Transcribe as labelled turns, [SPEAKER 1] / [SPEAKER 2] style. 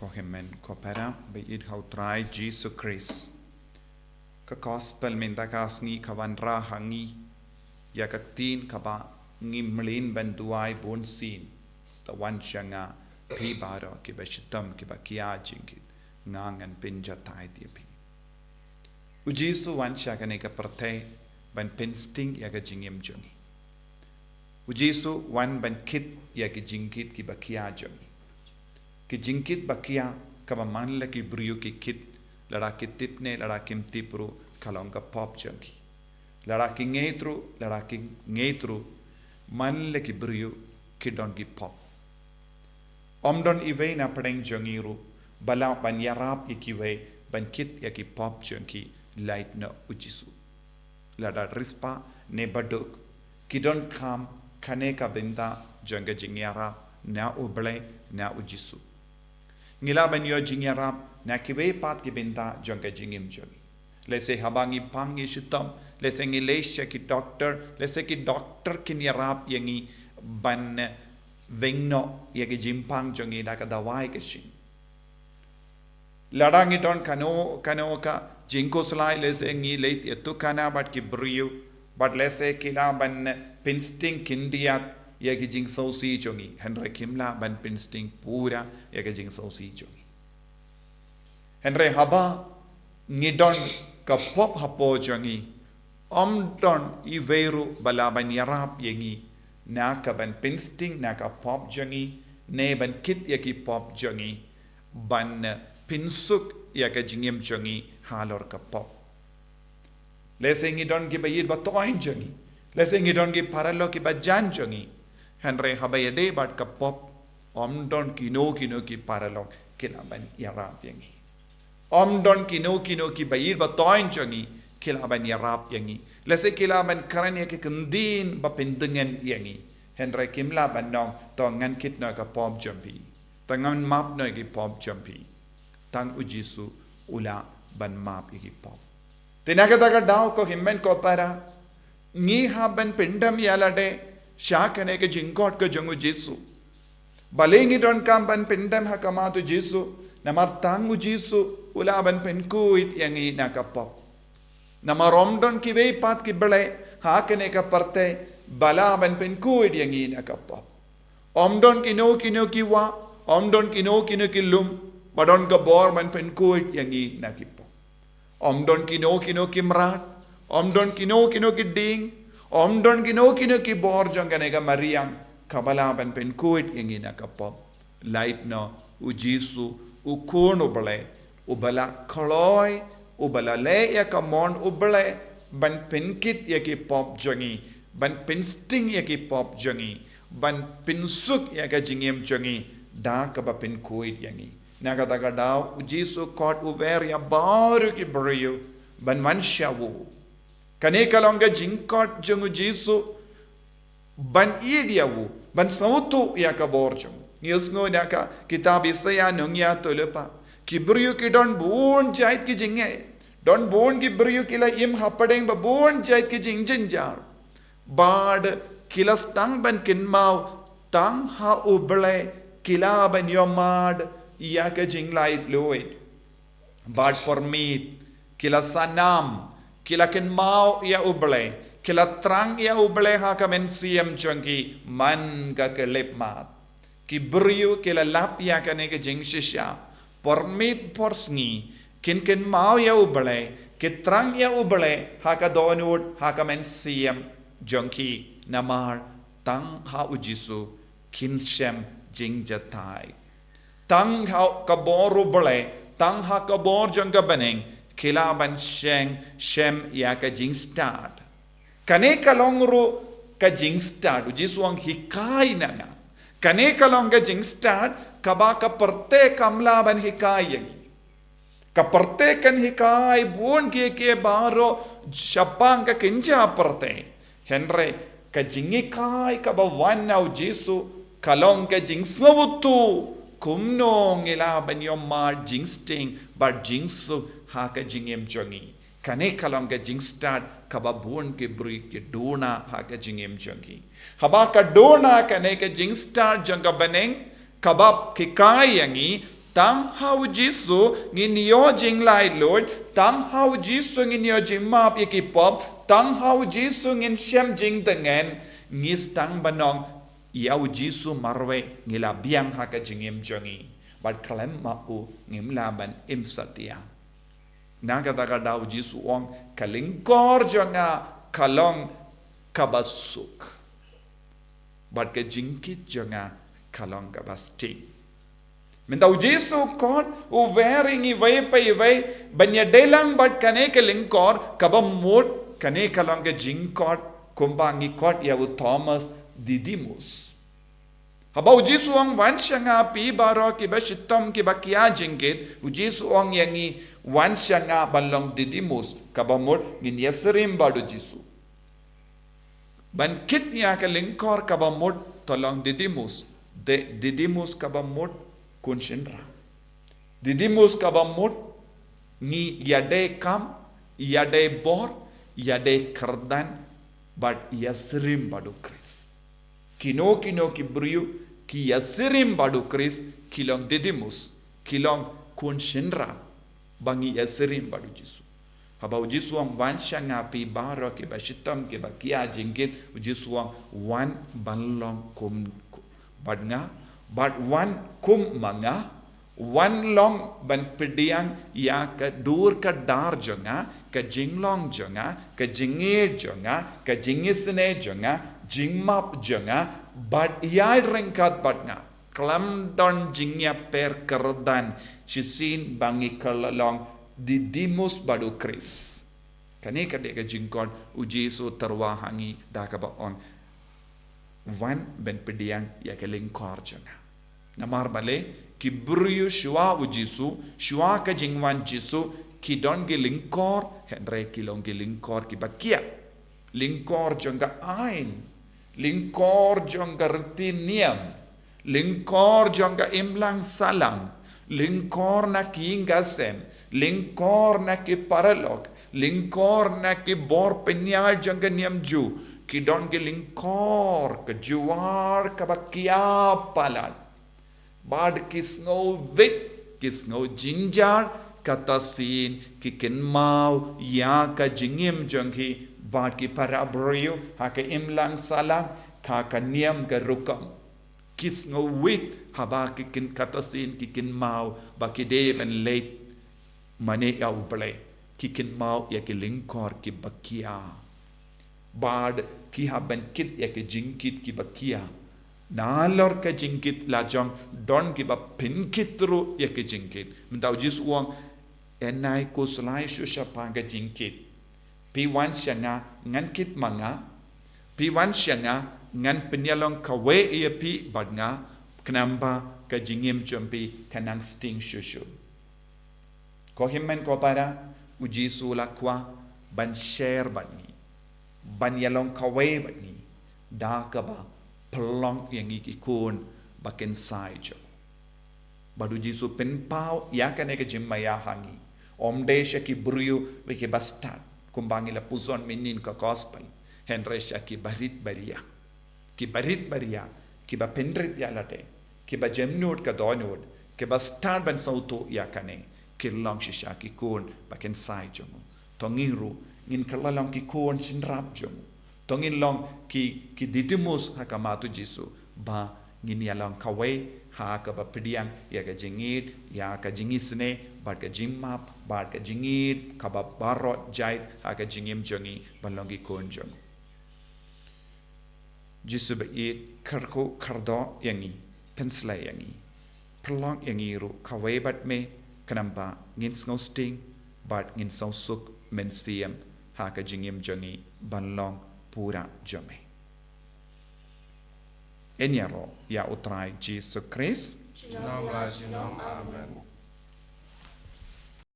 [SPEAKER 1] Kohemen kopera beid hau trai Jesu Christ. Ka gospel minta kasngi kawan rahangi ya katin kaba ngimlin banduai bonsin tawan shanga pi baro ki ba shitam ki ba kia jingit ngangan pinjatai dia pi. Ujisu wan shagane ka pertai ban pinsting ya ka jingim jongi. Ujisu wan ban kit ya ki jingkit ki ba kia jongi. Ki jingkit ba kia kaba manla ki briyu ki kit lada ki tipne lada kim tipru kalong ka pop jongi. Lada ki ngetru manla ki briyu ki don ki pop. Omdon iwe na padeng jongiru bala ban yarap ikiwe ban kit ya ki pop jongi light na ujisu. Lada rispa ne baduk kidon kam kane ka binda jonga jingyarap na uble na ujisu. Ngila ban yo jingyarap na kiwe pat ki binda jonga jingim jongi. Lese habangi pangi shitam lese ngilesha ki doctor lese ki doctor kinyarap yangi ban vengno yagi jimpang jongi da ka dawai ka shin. Ladangi don kano ka jinko slai lese ngi leit etu kana bat ki briyu but lese kila ban pinsting kindiat yagi jing sausi jongi Henry kimla ban pinsting pura yagi jing sausi jongi. Henry haba ngidon ka pop hapo jongi omdon iveru balaban yarap yangi na ka ban pinsting na ka pop jongi ne ban kit yaki pop jongi ban pinsuk yaka jingim jongi halor ka pop. Lese ngidon ki bayid ba toin jongi. Lese ngidon ki paralo ki ba jan jongi. Henry habayade bat ka pop omdon kino ki paralo kila ban yarap yangi. Omdon kino ki bayid ba toin jongi kila ban yarap yangi. Lese kila ban karan yaki kendin ba pindengen yangi. Henry kimla ban nong to ngan kit na ka pop jompi. Tangan map na ki pop jompi. Tang ujisu ula ban map iki pop. Tinagadaga daw ko himmen ko para ngi ha ban pindam yalade shakane ke jinkot ko jongu jisu. Balengi don kam ban pindam ha kamatu jisu namar tang ujisu ula ban penkuit yangi na ka pop. Namar omdon ki ve pat ki bale hakane ka parte bala ban penkuit yangi na ka pop. Omdon kino ki wa omdon kino ki lum badon ka bor ban penkuit yangi na ki pop. Omdon kino ki mrat omdon kino ki ding omdon kino ki bor jangane ka mariam kabala ban penkuit yangi na ka pop. Light no ujisu ukun ubala koloy ubala le ya ka mon ubale ban penkit ya ki pop jangi ban pinsting ya ki pop jangi ban pinsuk ya ka jingem jangi da ka ba penkuit yangi nagadaga daw ujisu kot uver ya baru ki briyu ban manshawu kane kalonga jinkot jangu jisu ban idiawu ban sautu ya ka borjung Yusngo naka kitab Isaiah nungya tolupa. Kibriyu ki don bon jait ki jinge. Don bon kibriyu kila im hapadeng ba bon jait ki jing jar. Bad kila stang ban kinmau tang ha uble kila ban yomad iya ka jing light loid. Bad permit kila sanam kila kinmau ya uble kila trang ya uble ha ka men siem chongi man ka kelip mat. Kibriyu kila lap ya kane ke jing shisha permit porsni kin mau ya ubale kitrang ya ubale haka donwood haka men siem jonki namar tang ha ujisu kin shem jing jatai tang ha kaboru bale tang ha kabor jonga baneng kila ban sheng shem ya ka jing start kane kalongru ka jing start ujisu ang hikai na Kane kalonga jing start kaba ka perte kamla ban hikai yangi. Ka perte kan hikai buon ke baro shapang ka kinja perte. Henry ka jingikai kaba wan now jisu kalonga jing savutu kumno ngila ban yomar jing sting but jingsu haka jingem jongi. Kane kalonga jing start kaba buon ke bri ke dona haka jingem jongi. Haba ka dona kane ke jing start janga baneng kabab kikai yangi Tang hau Jisu ngin yo jing lai Lord, tang hau Jisu ngin yo jing map ikipop, tang hau Jisu ngin shem jing tengen, ngis tang banong, yau Jisu marwe ngila biang haka jingim jongi, but kalem mau ngim laban im satya. Nagata dau Jisu ong kalingkor jonga kalong kabasuk, but ke jingkit jonga kalong kabasting. Mentau Jesu kon u wearing I way pa way banya delang but kane ke lingkor kabam mut kane kalong ke jingkot kumbangi kot ya u Thomas Didymus. Habau Jesu ang wansyanga pi baro ki ba shitom ki ba kia jingkit u Jesu ang yangi wansyanga balong Didymus kabamut ngin yesrim badu Jesu. Ban kit ya ke lingkor kabamut tolong Didymus Didymus kabamut kun shinra. Didymus kabamut ni yade kam, yade bor, yade kardan, but yasrim badu Chris. Kino ki briu, ki yasrim badu Chris, kilong Didymus, kilong kun shinra, bangi yasrim badu Jisu. Habau Jisu ang wan siya nga pi baro ki ba shitam ki ba kia jingkit, Jisu ang wan banlong kum bad nga, but one kum manga, one long ban pidiang ya ka dur ka dar jonga, ka jinglong jonga, ka jingir jonga, ka jingisne jonga, jingmap jonga, but ya ringkat but nga, klam don jingya per kerdan, shisin bangi kalalong Didymus badu Chris. Kani kadeka jingkon ujisu terwahangi daka baong one ben pidiang ya ka lingkor jonga. Namar bale ki briu shua u Jisu, shua ka jingwan Jisu ki don ge lingkor henre ki long ge lingkor ki bakia. Lingkor jonga ain, lingkor jonga retiniam, lingkor jonga imlang salang, lingkor na ki ingasem, lingkor na ki paralog, lingkor na ki bor penyal jonga niam ju, ki don ge lingkor ke juar ka bakia palat. Bad kisno wit, kisno jinjar, kata sin, kikin mau, ya ka jingim janghi, bad ki parabriyo, haka imlang salang, kaka niam ka rukam. Kisno wit, haba kikin kata sin, kikin mau, baki deven late, mane ya uble, kikin mau, ya ki lingkor ki bakia. Bad ki haban kit, ya ki jingkit ki bakia. Nalor ka jingkit lajong don ki ba pinkitru ya ke jingkit. Mentau Jisu uang enai ko selai susha panga jingkit. Pi wan syanga ngan kit manga. Pi wan syanga ngan penyalong kawe ia pi badnga. Kenamba ka jingim jompi kanang sting susu. Ko himmen ko para u Jisu lakwa ban share badni. Ban yalong kawe badni. Da ka ba pelong yang ikikun bakin saijo. Badu Jisu penpau ya kan eke jimmaya hangi. Om desha ki briu wiki bastat. Kumbangi la puzon minin ka gospel. Henresha ki barit baria. Ki barit baria. Ki ba pendrit ya late. Ki ba jemnut ka donut. Ki ba start ban sauto ya kane. Ki long shisha ki kun bakin saijo. Tongiru ngin kalalong ki kun sinrap jomu. Tongin long ki Didymus hakamatu Jisu ba ngin yalong kawe ha ka ba pidiang ya ka jingit ya ka jingisne ba ka jimmap ba ka jingit ka ba barot jait ha ka jingim jongi balongi konjong Jisu ba it karko kardo yangi pensla yangi pelong yangi ru kawe bat me kanamba ngin snowsting ba ngin sausuk mensiam ha ka jingim jongi balong pura jome. Enyaro ya utrai Jesus Christ.
[SPEAKER 2] Amen.